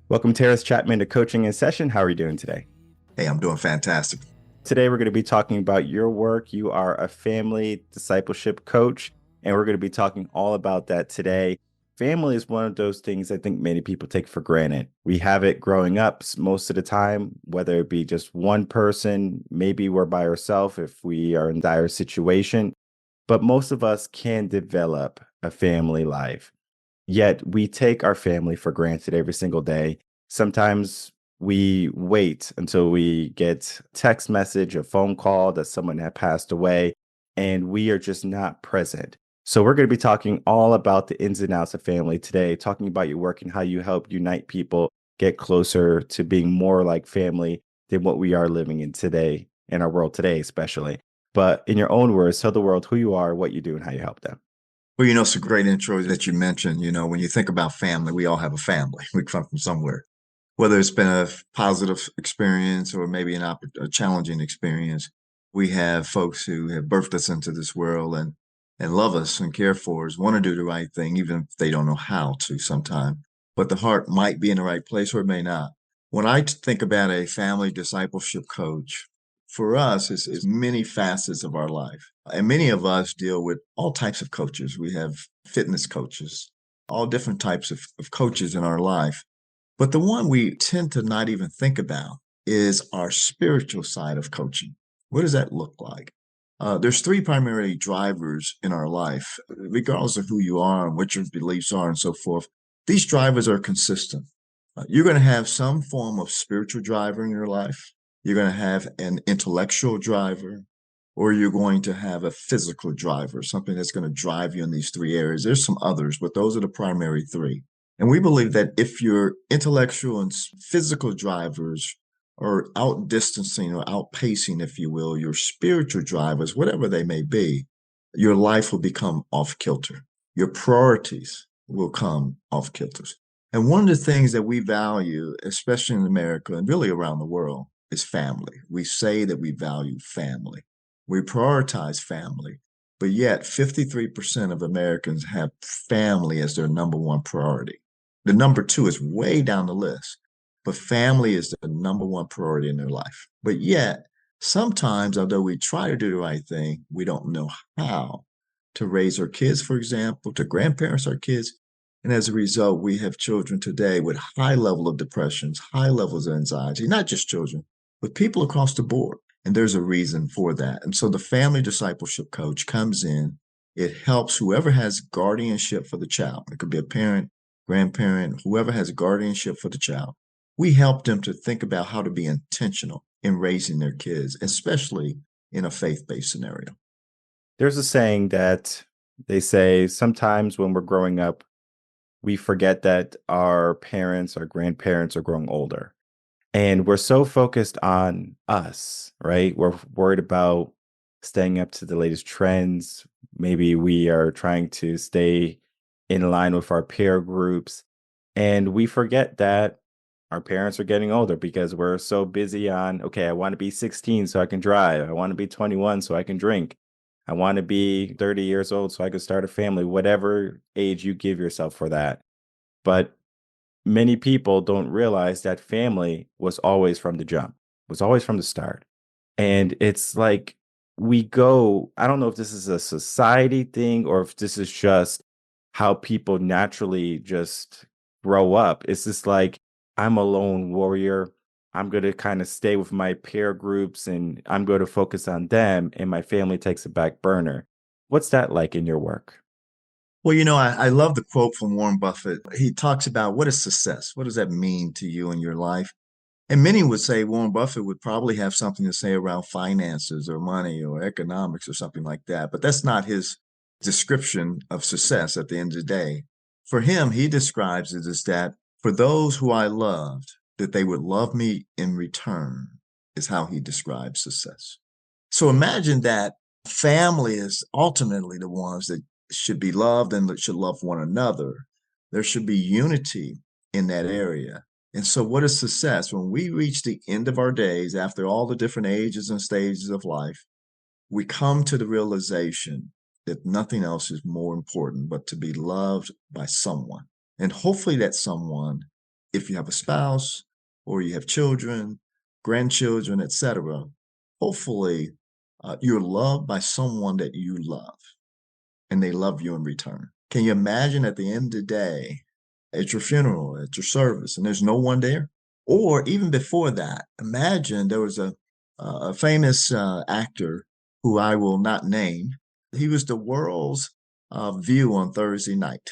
Welcome, Terence Chatmon, to Coaching in Session. How are you doing today? Hey, I'm doing fantastic. Today, we're going to be talking about your work. You are a family discipleship coach, and we're going to be talking all about that today. Family is one of those things I think many people take for granted. We have it growing up most of the time, whether it be just one person, maybe we're by ourselves if we are in dire situation, but most of us can develop a family life. Yet we take our family for granted every single day. Sometimes we wait until we get text message, a phone call that someone had passed away, and we are just not present. So we're going to be talking all about the ins and outs of family today, talking about your work and how you help unite people get closer to being more like family than what we are living in today, in our world today, especially. But in your own words, tell the world who you are, what you do, and how you help them. Well, it's a great intro that you mentioned. When you think about family, we all have a family. We come from somewhere, whether it's been a positive experience or maybe a challenging experience. We have folks who have birthed us into this world and love us and care for us, want to do the right thing, even if they don't know how to sometime. But the heart might be in the right place or it may not. When I think about a family discipleship coach, for us, it's many facets of our life. And many of us deal with all types of coaches. We have fitness coaches, all different types of coaches in our life. But the one we tend to not even think about is our spiritual side of coaching. What does that look like? There's three primary drivers in our life, regardless of who you are and what your beliefs are and so forth. These drivers are consistent. You're going to have some form of spiritual driver in your life. You're going to have an intellectual driver, or you're going to have a physical driver, something that's going to drive you in these three areas. There's some others, but those are the primary three. And we believe that if your intellectual and physical drivers are outdistancing or outpacing, if you will, your spiritual drivers, whatever they may be, your life will become off kilter. Your priorities will come off kilter. And one of the things that we value, especially in America and really around the world, is family. We say that we value family. We prioritize family, but yet 53% of Americans have family as their number one priority. The number two is way down the list, but family is the number one priority in their life. But yet, sometimes, although we try to do the right thing, we don't know how to raise our kids, for example, to grandparents our kids. And as a result, we have children today with high level of depressions, high levels of anxiety, not just children, but people across the board. And there's a reason for that. And so the family discipleship coach comes in. It helps whoever has guardianship for the child. It could be a parent, grandparent, whoever has guardianship for the child. We help them to think about how to be intentional in raising their kids, especially in a faith-based scenario. There's a saying that they say sometimes when we're growing up, we forget that our parents, our grandparents are growing older. And we're so focused on us, right? We're worried about staying up to the latest trends. Maybe we are trying to stay in line with our peer groups. And we forget that our parents are getting older because we're so busy on, okay, I want to be 16 so I can drive. I want to be 21 so I can drink. I want to be 30 years old so I can start a family, whatever age you give yourself for that. But many people don't realize that family was always from the jump, was always from the start. And it's like we go, I don't know if this is a society thing or if this is just how people naturally just grow up. It's just like, I'm a lone warrior. I'm going to kind of stay with my peer groups and I'm going to focus on them, and my family takes a back burner. What's that like in your work? Well, I love the quote from Warren Buffett. He talks about what is success? What does that mean to you in your life? And many would say Warren Buffett would probably have something to say around finances or money or economics or something like that. But that's not his description of success at the end of the day. For him, he describes it as that for those who I loved, that they would love me in return, is how he describes success. So imagine that family is ultimately the ones that should be loved and that should love one another. There should be unity in that area. And so, what is success? When we reach the end of our days, after all the different ages and stages of life, we come to the realization that nothing else is more important but to be loved by someone. And hopefully, that someone if you have a spouse or you have children, grandchildren, etc., hopefully you're loved by someone that you love and they love you in return. Can you imagine at the end of the day, at your funeral, at your service, and there's no one there? Or even before that, imagine there was a famous actor who I will not name. He was the world's view on Thursday night.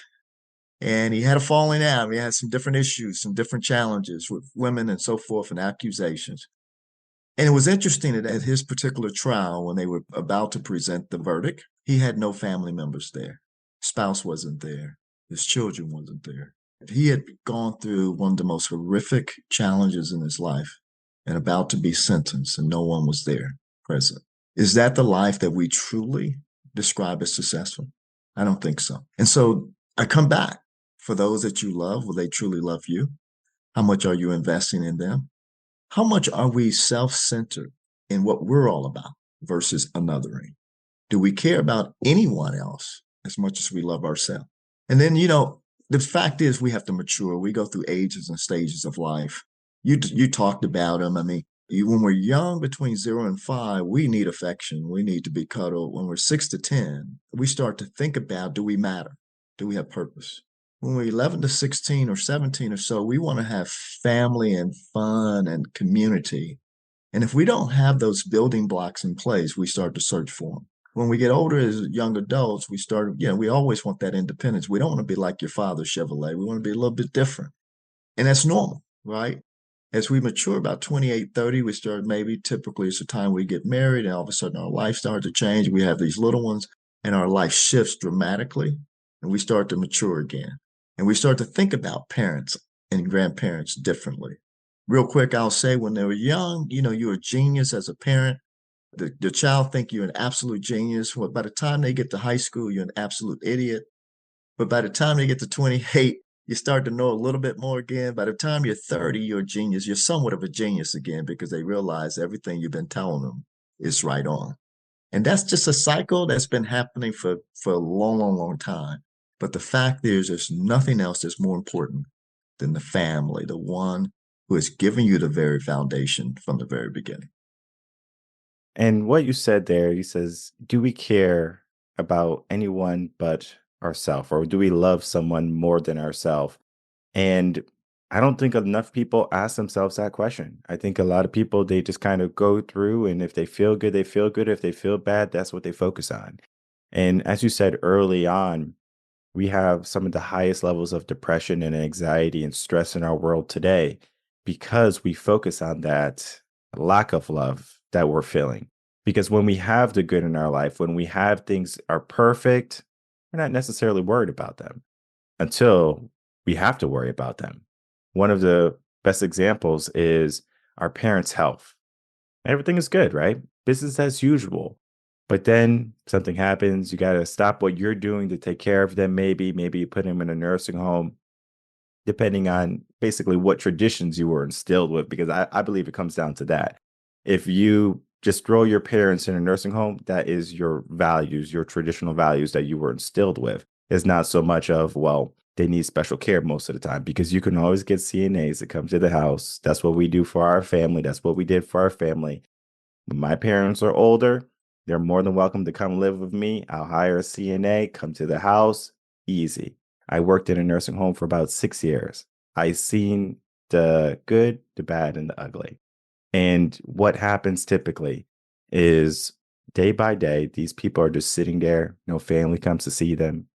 And he had a falling out. He had some different issues, some different challenges with women and so forth, and accusations. And it was interesting that at his particular trial, when they were about to present the verdict, he had no family members there. Spouse wasn't there. His children wasn't there. He had gone through one of the most horrific challenges in his life and about to be sentenced, and no one was there present. Is that the life that we truly describe as successful? I don't think so. And so I come back for those that you love. Will they truly love you? How much are you investing in them? How much are we self-centered in what we're all about versus anothering? Do we care about anyone else as much as we love ourselves? And then, the fact is we have to mature. We go through ages and stages of life. You talked about them. I mean, when we're young, between 0 and 5, we need affection. We need to be cuddled. When we're 6 to 10, we start to think about, do we matter? Do we have purpose? When we're 11 to 16 or 17 or so, we want to have family and fun and community. And if we don't have those building blocks in place, we start to search for them. When we get older as young adults, we always want that independence. We don't want to be like your father, Chevrolet. We want to be a little bit different. And that's normal, right? As we mature about 28, 30, we start typically it's the time we get married, and all of a sudden our life starts to change. We have these little ones, and our life shifts dramatically, and we start to mature again. And we start to think about parents and grandparents differently. Real quick, I'll say when they were young, you're a genius as a parent. The child think you're an absolute genius. Well, by the time they get to high school, you're an absolute idiot. But by the time they get to 28, you start to know a little bit more again. By the time you're 30, you're a genius. You're somewhat of a genius again because they realize everything you've been telling them is right on. And that's just a cycle that's been happening for a long, long, long time. But the fact is, there's nothing else that's more important than the family, the one who has given you the very foundation from the very beginning. And what you said there, he says, do we care about anyone but ourselves, or do we love someone more than ourselves? And I don't think enough people ask themselves that question. I think a lot of people, they just kind of go through, and if they feel good, they feel good. If they feel bad, that's what they focus on. And as you said early on, we have some of the highest levels of depression and anxiety and stress in our world today because we focus on that lack of love that we're feeling. Because when we have the good in our life, when we have things are perfect, we're not necessarily worried about them until we have to worry about them. One of the best examples is our parents' health. Everything is good, right? Business as usual. But then something happens, you got to stop what you're doing to take care of them. Maybe you put them in a nursing home, depending on basically what traditions you were instilled with, because I believe it comes down to that. If you just throw your parents in a nursing home, that is your values, your traditional values that you were instilled with. It's not so much of, well, they need special care most of the time, because you can always get CNAs that come to the house. That's what we do for our family. That's what we did for our family. When my parents are older, they're more than welcome to come live with me. I'll hire a CNA, come to the house, easy. I worked in a nursing home for about 6 years. I seen the good, the bad, and the ugly. And what happens typically is day by day, these people are just sitting there. No family comes to see them.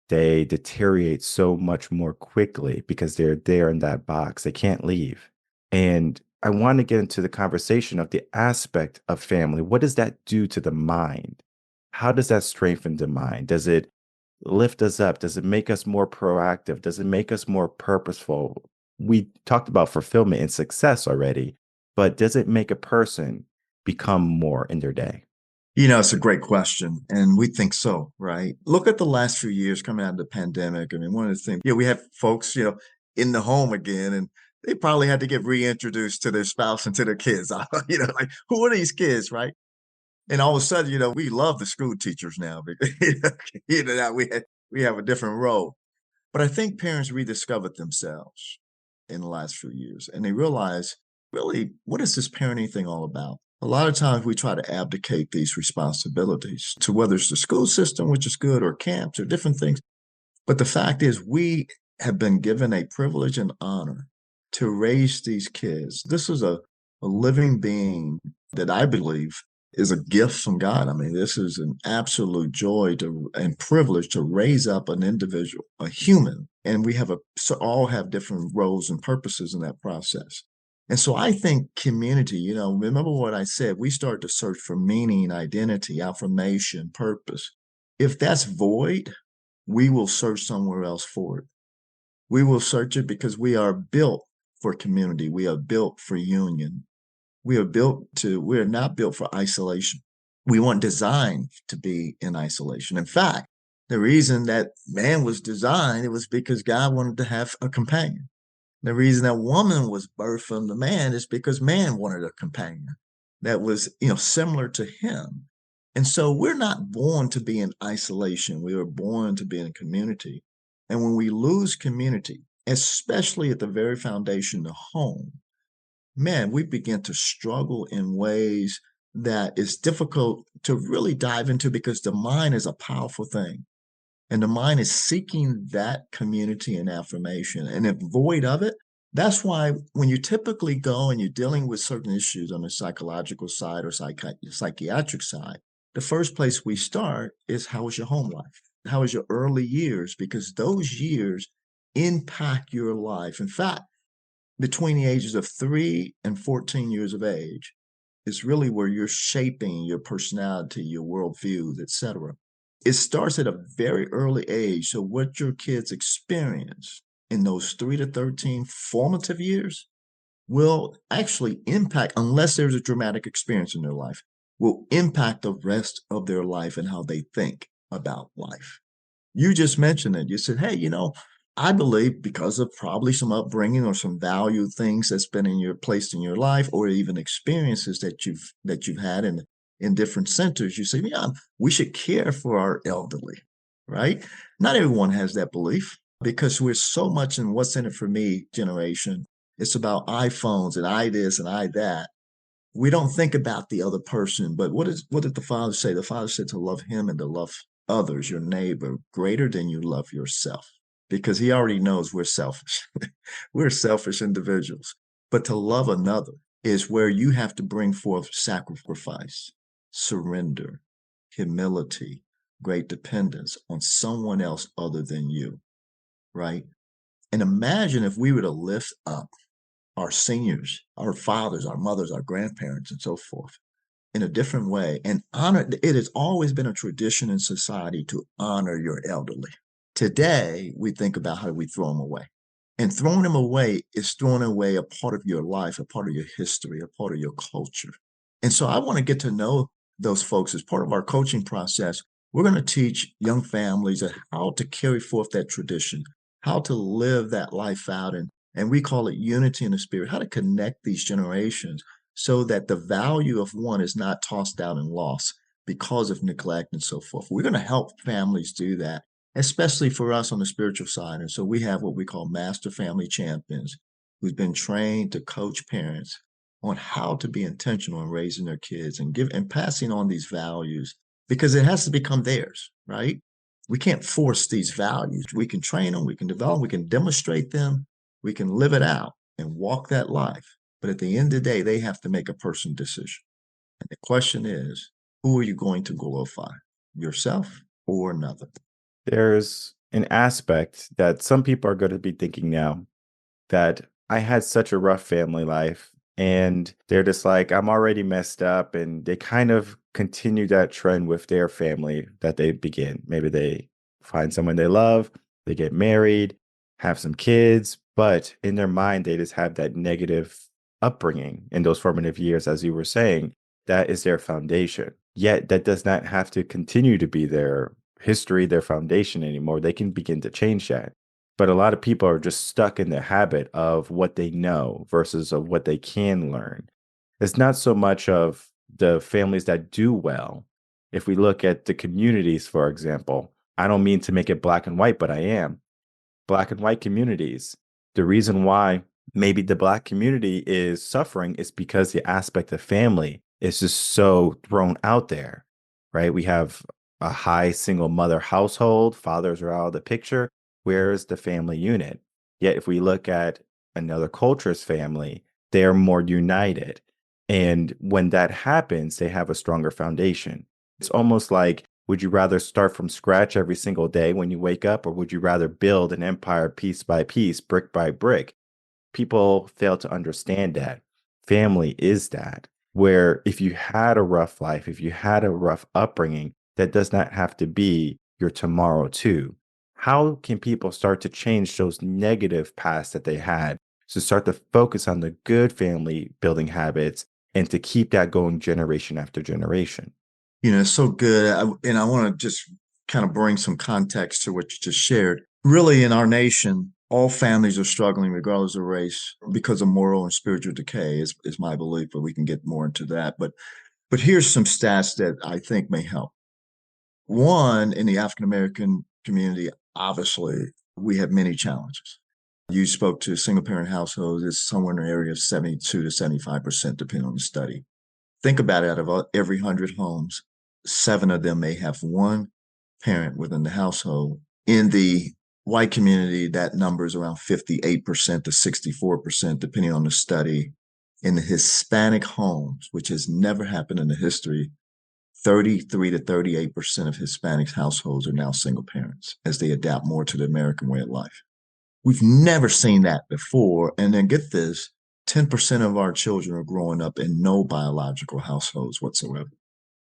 They deteriorate so much more quickly because they're there in that box. They can't leave. And I want to get into the conversation of the aspect of family. What does that do to the mind? How does that strengthen the mind? Does it lift us up? Does it make us more proactive? Does it make us more purposeful? We talked about fulfillment and success already, but does it make a person become more in their day? It's a great question. And we think so, right? Look at the last few years coming out of the pandemic. I mean, one of the things, we have folks, in the home again, and they probably had to get reintroduced to their spouse and to their kids. Like, who are these kids, right? And all of a sudden, we love the school teachers now because, now we have a different role. But I think parents rediscovered themselves. in the last few years. And they realize, really, what is this parenting thing all about? A lot of times we try to abdicate these responsibilities to whether it's the school system, which is good, or camps or different things. But the fact is, we have been given a privilege and honor to raise these kids. This is a living being that I believe is a gift from God. I mean, this is an absolute joy and privilege to raise up an individual, a human. And we all have different roles and purposes in that process. And so I think community, remember what I said, we start to search for meaning, identity, affirmation, purpose. If that's void, we will search somewhere else for it. We will search it because we are built for community. We are built for union. We are not built for isolation. We weren't designed to be in isolation. In fact, the reason that man was designed, it was because God wanted to have a companion. The reason that woman was birthed from the man is because man wanted a companion that was, similar to him. And so we're not born to be in isolation. We were born to be in community. And when we lose community, especially at the very foundation, the home, man, we begin to struggle in ways that is difficult to really dive into because the mind is a powerful thing. And the mind is seeking that community and affirmation. And if void of it, that's why when you typically go and you're dealing with certain issues on the psychological side or psychiatric side, the first place we start is, how was your home life? How was your early years? Because those years impact your life. In fact, between the ages of 3 and 14 years of age is really where you're shaping your personality, your worldviews, etc. It starts at a very early age. So what your kids experience in those 3 to 13 formative years will actually impact, unless there's a dramatic experience in their life, will impact the rest of their life and how they think about life. You just mentioned it. You said, hey, I believe because of probably some upbringing or some value things that's been placed in your life, or even experiences that you've had in different centers, you say, yeah, we should care for our elderly, right? Not everyone has that belief because we're so much in what's in it for me generation. It's about iPhones and I this and I that. We don't think about the other person. But what did the Father say? The Father said to love him and to love others, your neighbor, greater than you love yourself, because he already knows we're selfish. We're selfish individuals. But to love another is where you have to bring forth sacrifice, surrender, humility, great dependence on someone else other than you, right? And imagine if we were to lift up our seniors, our fathers, our mothers, our grandparents, and so forth in a different way and honor. It has always been a tradition in society to honor your elderly. Today, we think about how do we throw them away. And throwing them away is throwing away a part of your life, a part of your history, a part of your culture. And so I want to get to know those folks as part of our coaching process. We're going to teach young families how to carry forth that tradition, how to live that life out. And we call it unity in the spirit, how to connect these generations so that the value of one is not tossed out and lost because of neglect and so forth. We're going to help families do that, especially for us on the spiritual side. And so we have what we call master family champions who's been trained to coach parents on how to be intentional in raising their kids and passing on these values, because it has to become theirs, right? We can't force these values. We can train them, we can develop, we can demonstrate them, we can live it out and walk that life. But at the end of the day, they have to make a personal decision. And the question is, who are you going to glorify, yourself or another? There's an aspect that some people are going to be thinking now, that I had such a rough family life and they're just like, I'm already messed up. And they kind of continue that trend with their family that they begin. Maybe they find someone they love, they get married, have some kids, but in their mind, they just have that negative upbringing in those formative years, as you were saying. That is their foundation. Yet that does not have to continue to be their history, their foundation anymore. They can begin to change that. But a lot of people are just stuck in the habit of what they know versus of what they can learn. It's not so much of the families that do well. If we look at the communities, for example, I don't mean to make it black and white, but I am. Black and white communities. The reason why maybe the Black community is suffering is because the aspect of family is just so thrown out there, right? We have a high single mother household, fathers are out of the picture. Where is the family unit? Yet if we look at another culture's family, they're more united. And when that happens, they have a stronger foundation. It's almost like, would you rather start from scratch every single day when you wake up, or would you rather build an empire piece by piece, brick by brick? People fail to understand that family is that, where if you had a rough life, if you had a rough upbringing, that does not have to be your tomorrow too. How can people start to change those negative pasts that they had to start to focus on the good family building habits and to keep that going generation after generation? It's so good. And I want to just kind of bring some context to what you just shared. Really, in our nation, all families are struggling, regardless of race, because of moral and spiritual decay, is my belief, but we can get more into that. But here's some stats that I think may help. One, in the African American community, obviously, we have many challenges. You spoke to single parent households, it's somewhere in the area of 72 to 75%, depending on the study. Think about it, out of every 100 homes, 7 of them may have one parent within the household. In the white community, that number is around 58% to 64%, depending on the study. In the Hispanic homes, which has never happened in the history, 33 to 38% of Hispanic households are now single parents as they adapt more to the American way of life. We've never seen that before. And then get this, 10% of our children are growing up in no biological households whatsoever.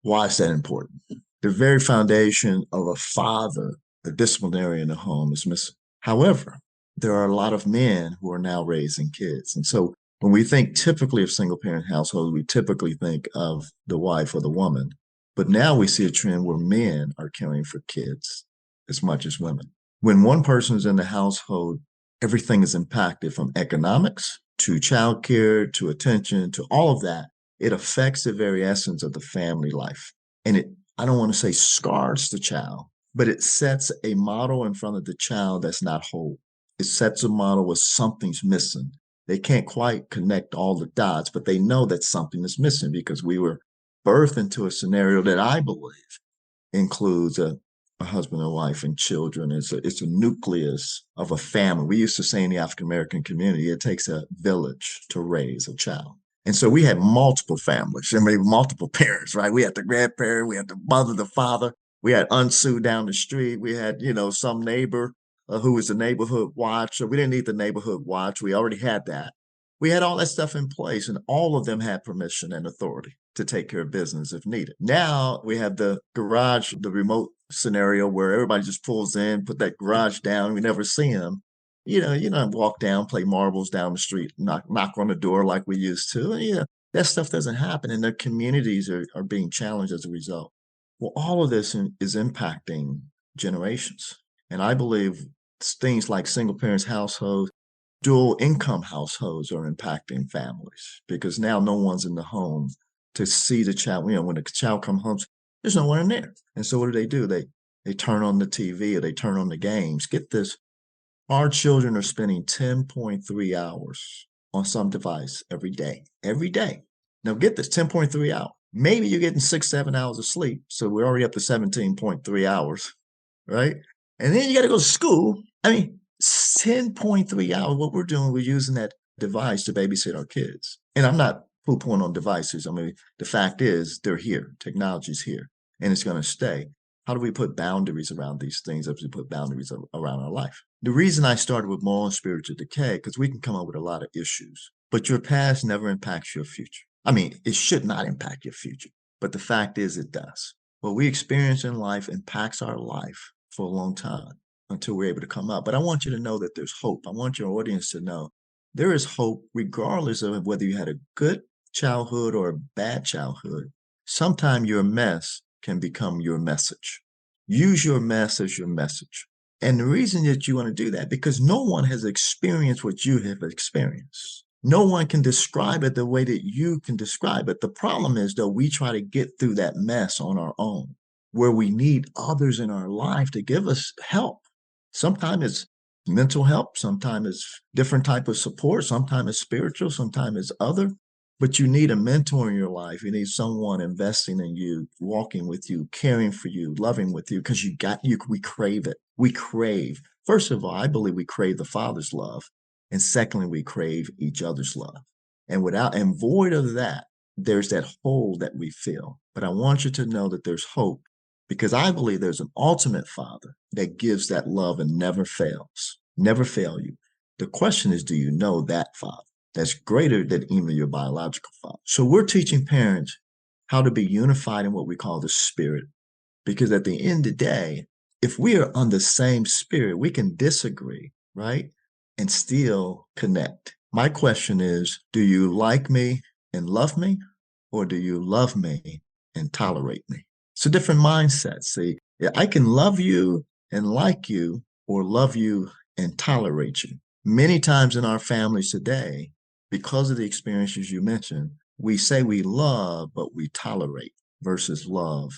Why is that important? The very foundation of a father, the disciplinarian in the home, is missing. However, there are a lot of men who are now raising kids. And so when we think typically of single parent households, we typically think of the wife or the woman. But now we see a trend where men are caring for kids as much as women. When one person is in the household, everything is impacted, from economics to childcare to attention to all of that. It affects the very essence of the family life. And I don't want to say scars the child, but it sets a model in front of the child that's not whole. It sets a model where something's missing. They can't quite connect all the dots, but they know that something is missing because we were birthed into a scenario that I believe includes a husband and wife and children. It's a nucleus of a family. We used to say in the African American community, it takes a village to raise a child. And so we had multiple families, and maybe multiple parents, right? We had the grandparent, we had the mother, the father, we had Unsu down the street, we had, some neighbor who was the neighborhood watch. So we didn't need the neighborhood watch. We already had that. We had all that stuff in place, and all of them had permission and authority to take care of business if needed. Now we have the garage, the remote scenario where everybody just pulls in, put that garage down, we never see them. You don't walk down, play marbles down the street, knock on the door like we used to. And, that stuff doesn't happen, and their communities are being challenged as a result. Well, all of this is impacting generations. And I believe things like single parents households, dual income households are impacting families because now no one's in the home to see the child. When the child comes home, there's no one in there. And so what do? They turn on the TV or they turn on the games. Get this. Our children are spending 10.3 hours on some device every day. Every day. Now get this, 10.3 hours. Maybe you're getting 6, 7 hours of sleep. So we're already up to 17.3 hours, right? And then you got to go to school. I mean, 10.3 hours. What we're doing, we're using that device to babysit our kids. And I'm not poo-pooing on devices. I mean, the fact is they're here. Technology's here and it's going to stay. How do we put boundaries around these things as we put boundaries around our life? The reason I started with moral and spiritual decay, because we can come up with a lot of issues, but your past never impacts your future. I mean, it should not impact your future, but the fact is it does. What we experience in life impacts our life for a long time until we're able to come up. But I want you to know that there's hope. I want your audience to know there is hope regardless of whether you had a good childhood or a bad childhood. Sometimes your mess can become your message. Use your mess as your message. And the reason that you want to do that, because no one has experienced what you have experienced. No one can describe it the way that you can describe it. The problem is, though, we try to get through that mess on our own, where we need others in our life to give us help. Sometimes it's mental help, sometimes it's different type of support, sometimes it's spiritual, sometimes it's other. But you need a mentor in your life. You need someone investing in you, walking with you, caring for you, loving with you, because we crave it. We crave. First of all, I believe we crave the Father's love. And secondly, we crave each other's love. And void of that, there's that hole that we fill. But I want you to know that there's hope, because I believe there's an ultimate Father that gives that love and never fails, never fail you. The question is, do you know that Father that's greater than even your biological father? So we're teaching parents how to be unified in what we call the spirit, because at the end of the day, if we are on the same spirit, we can disagree, right? And still connect. My question is, do you like me and love me, or do you love me and tolerate me? It's a different mindset. See, I can love you and like you, or love you and tolerate you. Many times in our families today, because of the experiences you mentioned, we say we love, but we tolerate versus love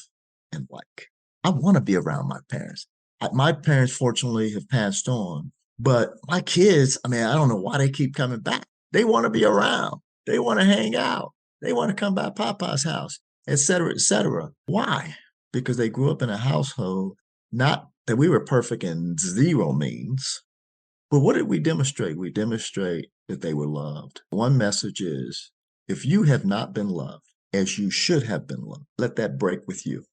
and like. I want to be around my parents. My parents, fortunately, have passed on, but my kids, I mean, I don't know why they keep coming back. They want to be around. They want to hang out. They want to come by Papa's house, et cetera, et cetera. Why? Because they grew up in a household, not that we were perfect in zero means, but what did we demonstrate? We demonstrate that they were loved. One message is, if you have not been loved as you should have been loved, let that break with you.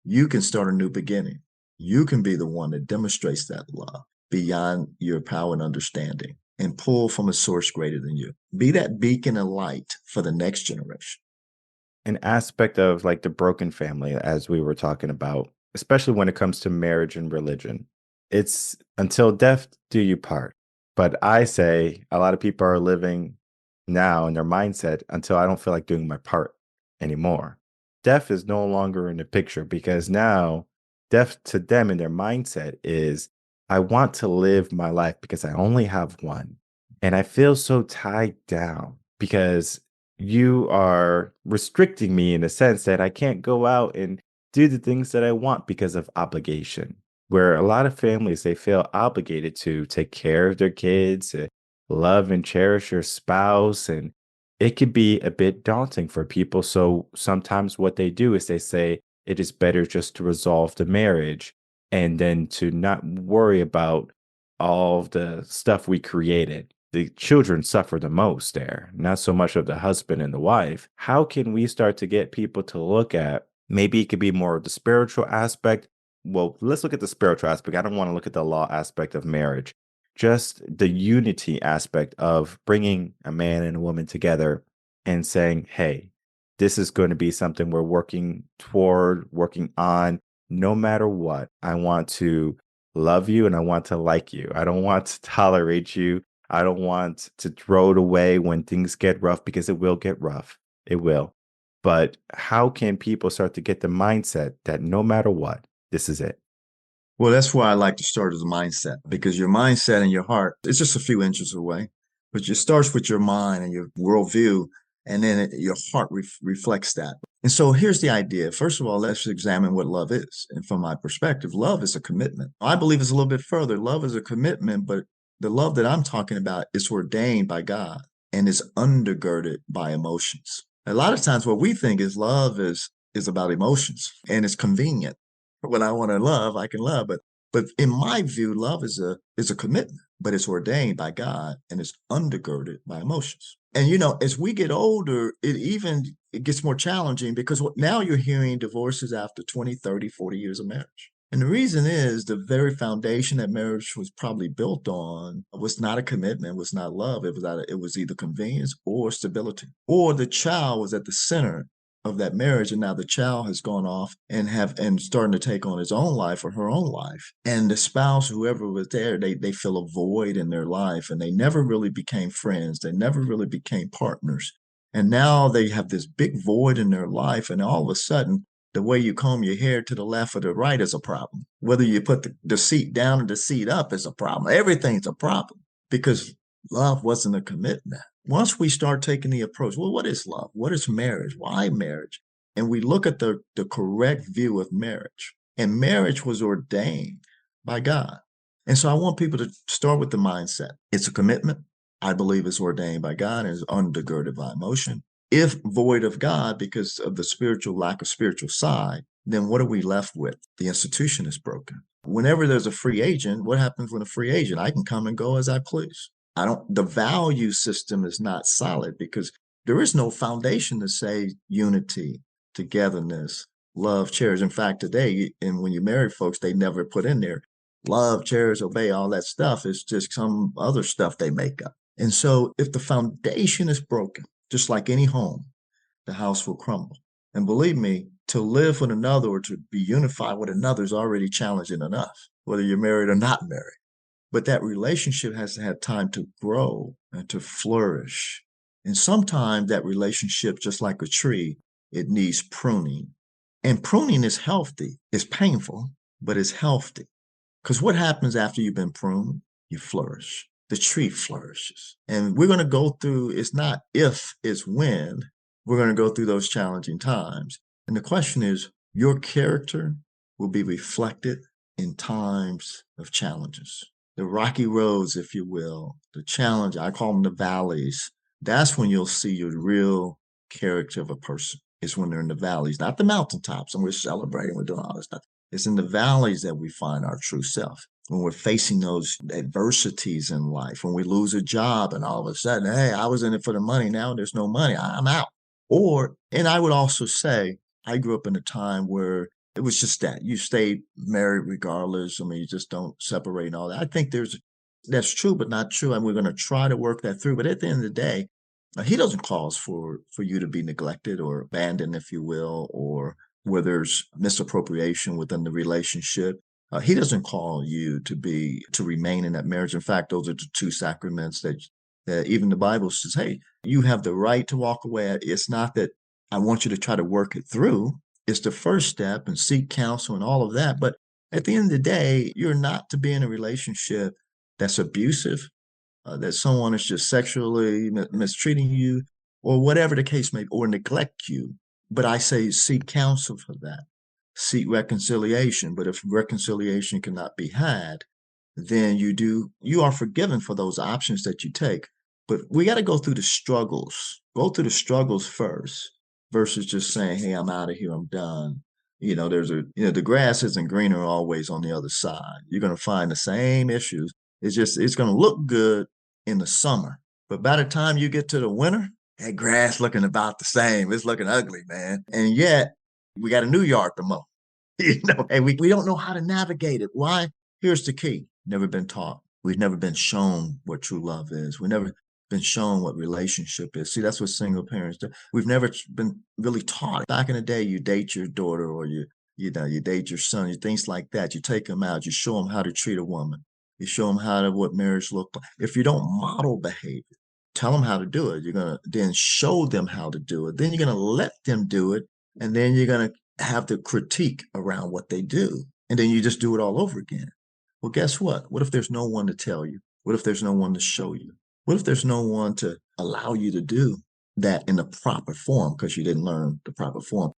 You can start a new beginning. You can be the one that demonstrates that love beyond your power and understanding and pull from a source greater than you. Be that beacon of light for the next generation. An aspect of like the broken family, as we were talking about, especially when it comes to marriage and religion, it's until death do you part. But I say a lot of people are living now in their mindset until I don't feel like doing my part anymore. Death is no longer in the picture because now death to them in their mindset is I want to live my life because I only have one. And I feel so tied down because you are restricting me in a sense that I can't go out and do the things that I want because of obligation. Where a lot of families, they feel obligated to take care of their kids, love and cherish your spouse. And it can be a bit daunting for people. So sometimes what they do is they say it is better just to resolve the marriage and then to not worry about all the stuff we created. The children suffer the most there, not so much of the husband and the wife. How can we start to get people to look at maybe it could be more of the spiritual aspect? Well, let's look at the spiritual aspect. I don't want to look at the law aspect of marriage, just the unity aspect of bringing a man and a woman together and saying, hey, this is going to be something we're working toward, working on, no matter what. I want to love you and I want to like you. I don't want to tolerate you. I don't want to throw it away when things get rough because it will get rough. It will. But how can people start to get the mindset that no matter what, this is it? Well, that's why I like to start as a mindset, because your mindset and your heart, it's just a few inches away, but it starts with your mind and your worldview, and then your heart reflects that. And so here's the idea. First of all, let's examine what love is. And from my perspective, love is a commitment. I believe it's a little bit further. Love is a commitment, but the love that I'm talking about is ordained by God and is undergirded by emotions. A lot of times what we think is love is about emotions, and it's convenient. When I want to love, I can love. But in my view, love is a commitment, but it's ordained by God and it's undergirded by emotions. And as we get older, it gets more challenging, because now you're hearing divorces after 20, 30, 40 years of marriage. And the reason is the very foundation that marriage was probably built on was not a commitment, was not love. It was either convenience or stability, or the child was at the center of that marriage, and now the child has gone off and starting to take on his own life or her own life, and the spouse, whoever was there, they feel a void in their life, and they never really became friends, they never really became partners, and now they have this big void in their life, and all of a sudden the way you comb your hair to the left or the right is a problem. Whether you put the seat down or the seat up is a problem. Everything's a problem, because love wasn't a commitment. Once we start taking the approach, well, what is love? What is marriage? Why marriage? And we look at the correct view of marriage. And marriage was ordained by God. And so I want people to start with the mindset. It's a commitment. I believe it's ordained by God and is undergirded by emotion. If void of God because of the spiritual lack of spiritual side, then what are we left with? The institution is broken. Whenever there's a free agent, what happens when a free agent? I can come and go as I please. The value system is not solid because there is no foundation to say unity, togetherness, love, cherish. In fact, today, and when you marry folks, they never put in there love, cherish, obey, all that stuff. It's just some other stuff they make up. And so if the foundation is broken, just like any home, the house will crumble. And believe me, to live with another or to be unified with another is already challenging enough, whether you're married or not married. But that relationship has to have time to grow and to flourish. And sometimes that relationship, just like a tree, it needs pruning. And pruning is healthy. It's painful, but it's healthy. Because what happens after you've been pruned? You flourish. The tree flourishes. And we're going to go through, it's not if, it's when we're going to go through those challenging times. And the question is, your character will be reflected in times of challenges. The rocky roads, if you will, the challenge, I call them the valleys. That's when you'll see your real character of a person. It's when they're in the valleys, not the mountaintops, and we're celebrating, we're doing all this stuff. It's in the valleys that we find our true self. When we're facing those adversities in life, when we lose a job and all of a sudden, hey, I was in it for the money. Now there's no money. I'm out. And I would also say, I grew up in a time where it was just that you stayed married regardless. I mean, you just don't separate and all that. I think that's true, but not true. And we're going to try to work that through. But at the end of the day, he doesn't cause for you to be neglected or abandoned, if you will, or where there's misappropriation within the relationship. He doesn't call you to remain in that marriage. In fact, those are the two sacraments that even the Bible says, hey, you have the right to walk away. It's not that I want you to try to work it through. It's the first step and seek counsel and all of that. But at the end of the day, you're not to be in a relationship that's abusive, that someone is just sexually mistreating you or whatever the case may be, or neglect you. But I say seek counsel for that, seek reconciliation. But if reconciliation cannot be had, then you are forgiven for those options that you take. But we got to go through the struggles first versus just saying, hey, I'm out of here, I'm done. The grass isn't greener always on the other side. You're going to find the same issues. It's going to look good in the summer. But by the time you get to the winter, that grass looking about the same. It's looking ugly, man. And yet we got a new yard to mow. And we don't know how to navigate it. Why? Here's the key. Never been taught. We've never been shown what true love is. We've never been shown what relationship is. See, that's what single parents do. We've never been really taught. Back in the day, you date your daughter or you date your son, things like that. You take them out. You show them how to treat a woman. You show them what marriage looked like. If you don't model behavior, tell them how to do it. You're going to then show them how to do it. Then you're going to let them do it. And then you're going to have the critique around what they do. And then you just do it all over again. Well, guess what? What if there's no one to tell you? What if there's no one to show you? What if there's no one to allow you to do that in the proper form because you didn't learn the proper form?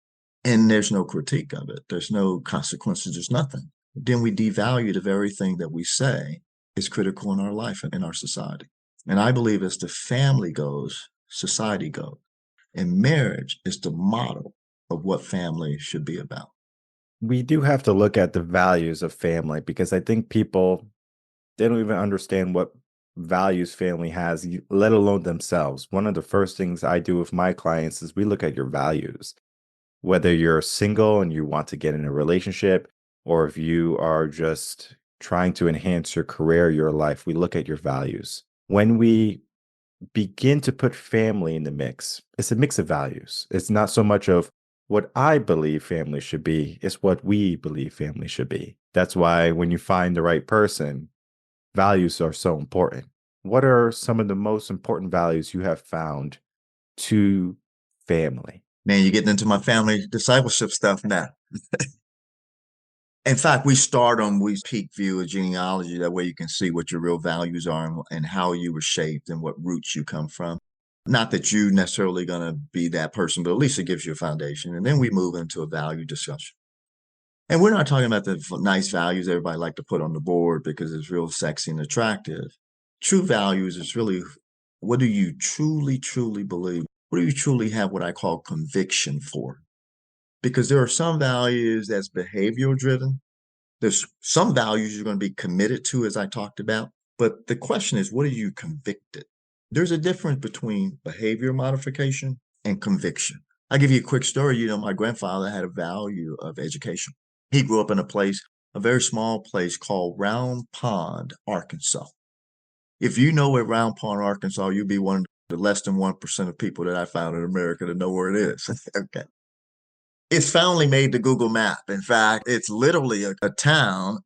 And there's no critique of it. There's no consequences. There's nothing. Then we devalue the very thing that we say is critical in our life and in our society. And I believe as the family goes, society goes. And marriage is the model of what family should be about. We do have to look at the values of family because I think people, they don't even understand what values family has, let alone themselves. One of the first things I do with my clients is we look at your values. Whether you're single and you want to get in a relationship, or if you are just trying to enhance your career, your life, we look at your values. When we begin to put family in the mix, it's a mix of values. It's not so much of what I believe family should be, it's what we believe family should be. That's why when you find the right person, values are so important. What are some of the most important values you have found to family? Man, you're getting into my family discipleship stuff now. In fact, we peak view a genealogy. That way you can see what your real values are and how you were shaped and what roots you come from. Not that you necessarily going to be that person, but at least it gives you a foundation. And then we move into a value discussion. And we're not talking about the nice values everybody like to put on the board because it's real sexy and attractive. True values is really, what do you truly, truly believe? What do you truly have what I call conviction for? Because there are some values that's behavioral driven. There's some values you're going to be committed to, as I talked about. But the question is, what are you convicted? There's a difference between behavior modification and conviction. I'll give you a quick story. My grandfather had a value of education. He grew up in a place, a very small place called Round Pond, Arkansas. If you know where Round Pond, Arkansas, you'll be one of the less than 1% of people that I found in America to know where it is. Okay. It's finally made the Google map. In fact, it's literally a town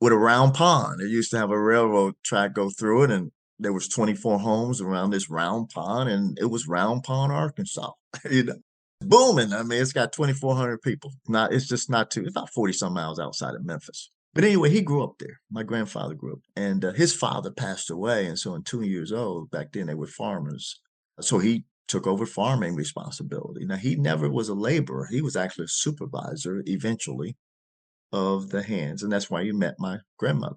with a round pond. It used to have a railroad track go through it, and there was 24 homes around this round pond, and it was Round Pond, Arkansas. you know, Booming. I mean, it's got 2,400 people. It's just not too. It's about 40 some miles outside of Memphis. But anyway, he grew up there. My grandfather grew up, and his father passed away. And so, in 2 years old, back then they were farmers. So he took over farming responsibility. Now, he never was a laborer. He was actually a supervisor eventually of the hands. And that's why you met my grandmother.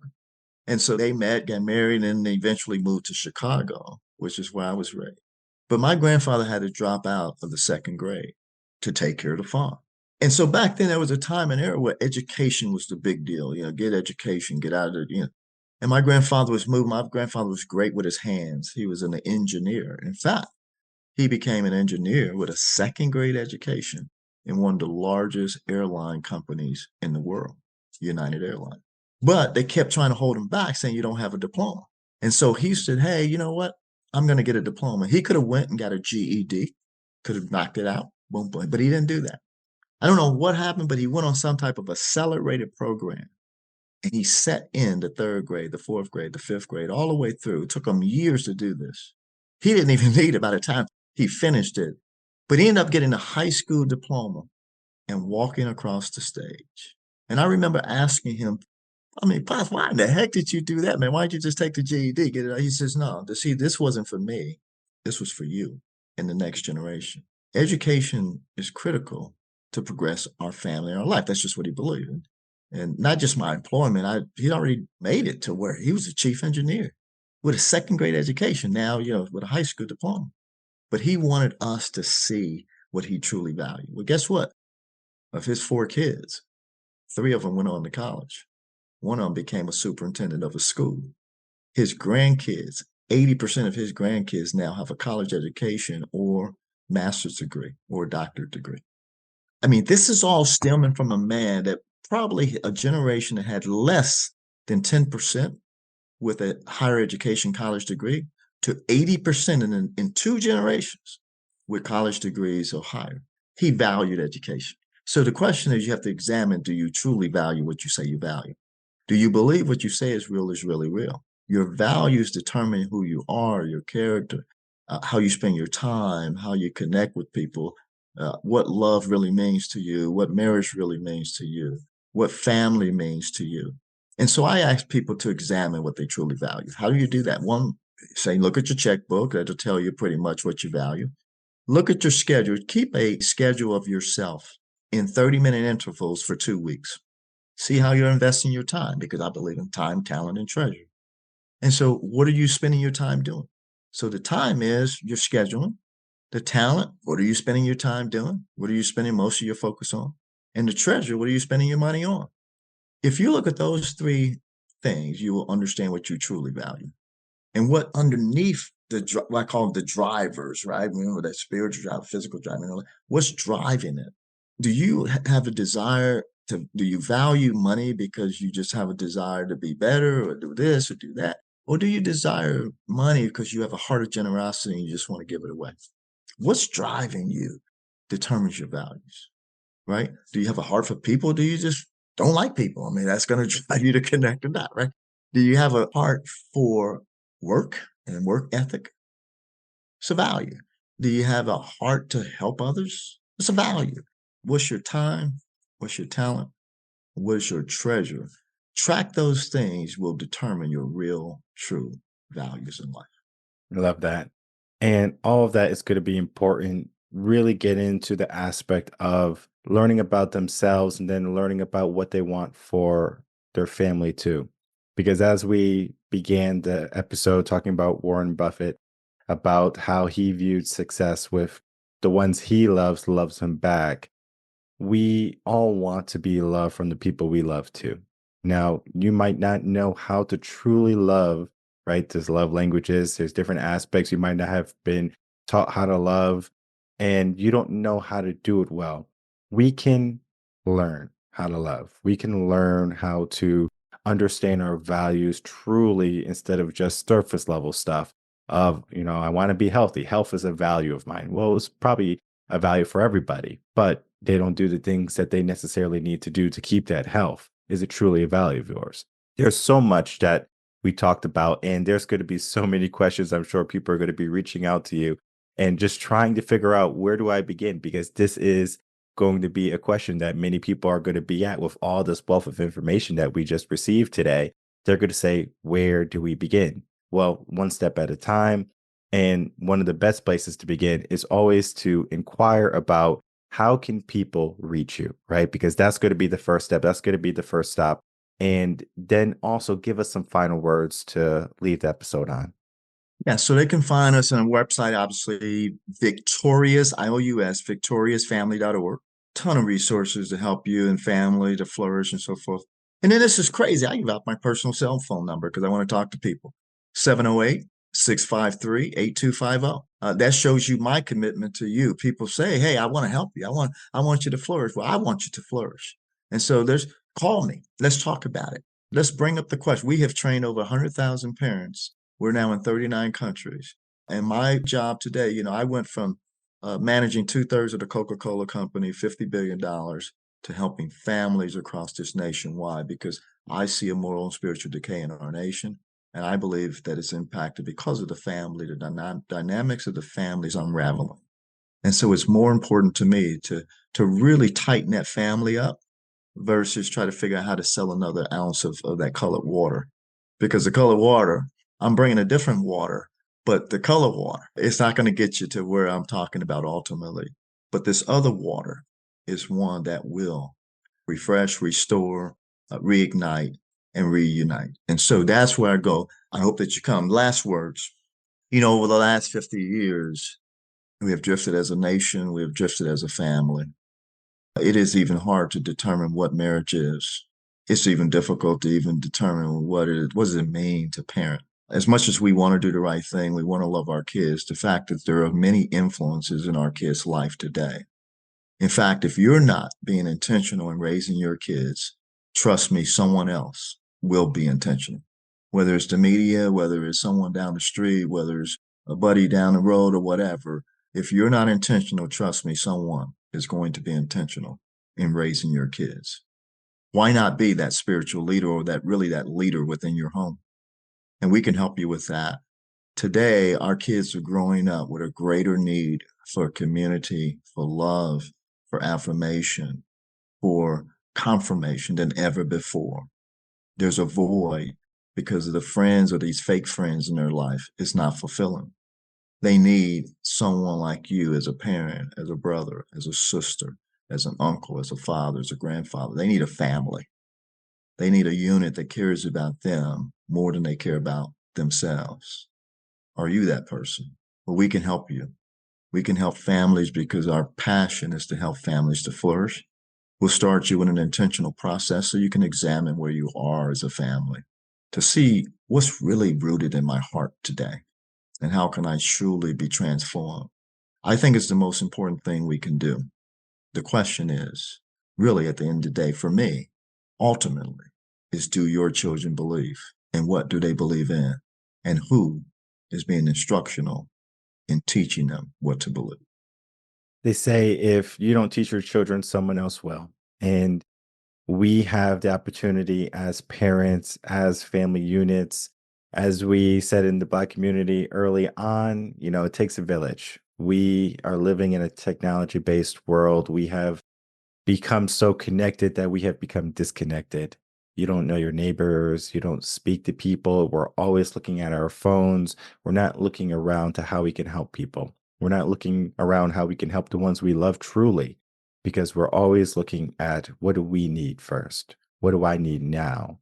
And so they met, got married, and they eventually moved to Chicago, which is where I was raised. But my grandfather had to drop out of the second grade to take care of the farm. And so back then there was a time and era where education was the big deal. Get education, get out of it. And my grandfather was moving. My grandfather was great with his hands. He was an engineer. In fact, he became an engineer with a second grade education in one of the largest airline companies in the world, United Airlines. But they kept trying to hold him back, saying you don't have a diploma. And so he said, hey, you know what? I'm going to get a diploma. He could have went and got a GED, could have knocked it out, boom, boom, but he didn't do that. I don't know what happened, but he went on some type of accelerated program. And he set in the third grade, the fourth grade, the fifth grade, all the way through. It took him years to do this. He didn't even need it by the time he finished it. But he ended up getting a high school diploma and walking across the stage. And I remember asking him, Pops, why in the heck did you do that, man? Why didn't you just take the GED, get it? He says, no, see, this wasn't for me. This was for you and the next generation. Education is critical to progress our family and our life. That's just what he believed in. And not just my employment. He'd already made it to where he was a chief engineer with a second grade education, now, with a high school diploma. But he wanted us to see what he truly valued. Well, guess what? Of his four kids, three of them went on to college. One of them became a superintendent of a school. His grandkids, 80% of his grandkids now have a college education or master's degree or a doctorate degree. I mean, this is all stemming from a man that probably a generation that had less than 10% with a higher education college degree to 80% in 2 generations with college degrees or higher. He valued education. So the question is, you have to examine, do you truly value what you say you value? Do you believe what you say is really real? Your values determine who you are, your character, how you spend your time, how you connect with people, what love really means to you, what marriage really means to you, what family means to you. And so I ask people to examine what they truly value. How do you do that? One, say, look at your checkbook. That'll tell you pretty much what you value. Look at your schedule. Keep a schedule of yourself in 30-minute intervals for 2 weeks. See how you're investing your time, because I believe in time, talent, and treasure. And so what are you spending your time doing? So the time is your scheduling. The talent, what are you spending your time doing? What are you spending most of your focus on? And the treasure, what are you spending your money on? If you look at those three things, you will understand what you truly value. And what underneath what I call the drivers, right? That spiritual drive, physical drive, what's driving it? Do you have a desire do you value money because you just have a desire to be better or do this or do that? Or do you desire money because you have a heart of generosity and you just want to give it away? What's driving you determines your values, right? Do you have a heart for people? Do you just don't like people? That's going to drive you to connect or not, right? Do you have a heart for work and work ethic? It's a value. Do you have a heart to help others? It's a value. What's your time? What's your talent? What's your treasure? Track those things will determine your real, true values in life. I love that. And all of that is going to be important. Really get into the aspect of learning about themselves and then learning about what they want for their family too. Because as we began the episode talking about Warren Buffett, about how he viewed success with the ones he loves him back, we all want to be loved from the people we love too. Now, you might not know how to truly love, right? There's love languages, there's different aspects. You might not have been taught how to love, and you don't know how to do it well. We can learn how to love. We can learn how to understand our values truly instead of just surface level stuff of, I want to be healthy. Health is a value of mine. Well, it's probably a value for everybody, but they don't do the things that they necessarily need to do to keep that health. Is it truly a value of yours? There's so much that we talked about, and there's going to be so many questions. I'm sure people are going to be reaching out to you and just trying to figure out, where do I begin? Because this is going to be a question that many people are going to be at with all this wealth of information that we just received today. They're going to say, where do we begin? Well, one step at a time. And one of the best places to begin is always to inquire about, how can people reach you, right? Because that's going to be the first step. That's going to be the first stop. And then also give us some final words to leave the episode on. Yeah, so they can find us on our website, obviously, Victorious, IOUS, victoriousfamily.org. Ton of resources to help you and family to flourish and so forth. And then this is crazy. I give out my personal cell phone number because I want to talk to people. 708-653-8250. That shows you my commitment to you. People say, hey, I want to help you. I want you to flourish. Well, I want you to flourish. And so call me. Let's talk about it. Let's bring up the question. We have trained over 100,000 parents. We're now in 39 countries. And my job today, I went from managing 2/3 of the Coca-Cola company, $50 billion, to helping families across this nationwide, because I see a moral and spiritual decay in our nation. And I believe that it's impacted because of the family, the dynamics of the families unraveling. And so it's more important to me to really tighten that family up versus try to figure out how to sell another ounce of that colored water. Because the colored water, I'm bringing a different water, but the colored water, it's not going to get you to where I'm talking about ultimately. But this other water is one that will refresh, restore, reignite, and reunite. And so that's where I go. I hope that you come. Last words. Over the last 50 years, we have drifted as a nation, we have drifted as a family. It is even hard to determine what marriage is. It's even difficult to even determine what does it mean to parent. As much as we want to do the right thing, we want to love our kids, the fact that there are many influences in our kids' life today. In fact, if you're not being intentional in raising your kids, trust me, someone else will be intentional. Whether it's the media, whether it's someone down the street, whether it's a buddy down the road or whatever, if you're not intentional, trust me, someone is going to be intentional in raising your kids. Why not be that spiritual leader, or that leader within your home? And we can help you with that. Today, our kids are growing up with a greater need for community, for love, for affirmation, for confirmation than ever before. There's a void because of the friends or these fake friends in their life is not fulfilling. They need someone like you as a parent, as a brother, as a sister, as an uncle, as a father, as a grandfather. They need a family. They need a unit that cares about them more than they care about themselves. Are you that person? Well, we can help you. We can help families because our passion is to help families to flourish. We'll start you in an intentional process so you can examine where you are as a family to see what's really rooted in my heart today and how can I truly be transformed. I think it's the most important thing we can do. The question is, really at the end of the day, for me, ultimately, is, do your children believe? And what do they believe in? And who is being instructional in teaching them what to believe? They say if you don't teach your children, someone else will. And we have the opportunity as parents, as family units, as we said in the Black community early on, it takes a village. We are living in a technology based world. We have become so connected that we have become disconnected. You don't know your neighbors. You don't speak to people. We're always looking at our phones. We're not looking around to how we can help people. We're not looking around how we can help the ones we love truly. because we're always looking at what do we need first? What do I need now?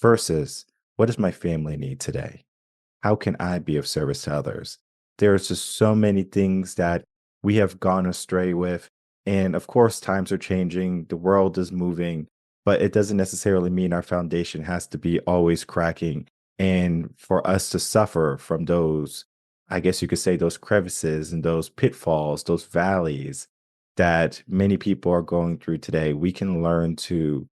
Versus what does my family need today? How can I be of service to others? There's just so many things that we have gone astray with. And of course, times are changing, the world is moving, but it doesn't necessarily mean our foundation has to be always cracking. And for us to suffer from those, I guess you could say, those crevices and those pitfalls, those valleys that many people are going through today, we can learn to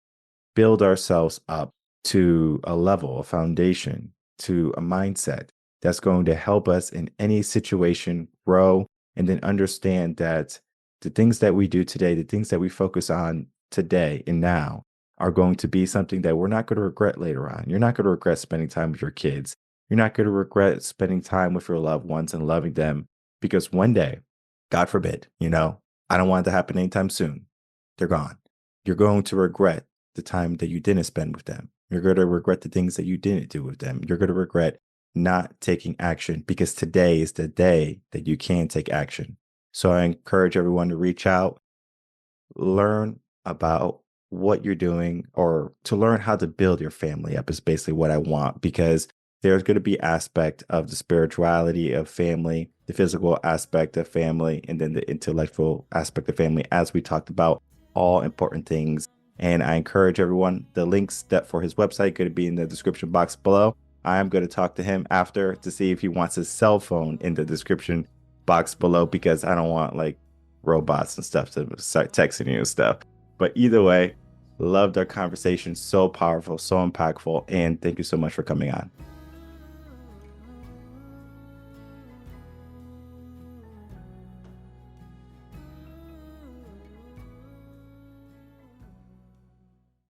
build ourselves up to a level, a foundation, to a mindset that's going to help us in any situation grow, and then understand that the things that we do today, the things that we focus on today and now are going to be something that we're not going to regret later on. You're not going to regret spending time with your kids. You're not going to regret spending time with your loved ones and loving them, because one day, God forbid, I don't want it to happen anytime soon. They're gone. You're going to regret the time that you didn't spend with them. You're going to regret the things that you didn't do with them. You're going to regret not taking action, because today is the day that you can take action. So I encourage everyone to reach out, learn about what you're doing, or to learn how to build your family up is basically what I want, because there's going to be aspect of the spirituality of family, the physical aspect of family, and then the intellectual aspect of family, as we talked about, all important things. And I encourage everyone, the links that for his website going to be in the description box below. I am going to talk to him after to see if he wants his cell phone in the description box below, because I don't want like robots and stuff to start texting you and stuff. But either way, loved our conversation. So powerful, so impactful. And thank you so much for coming on.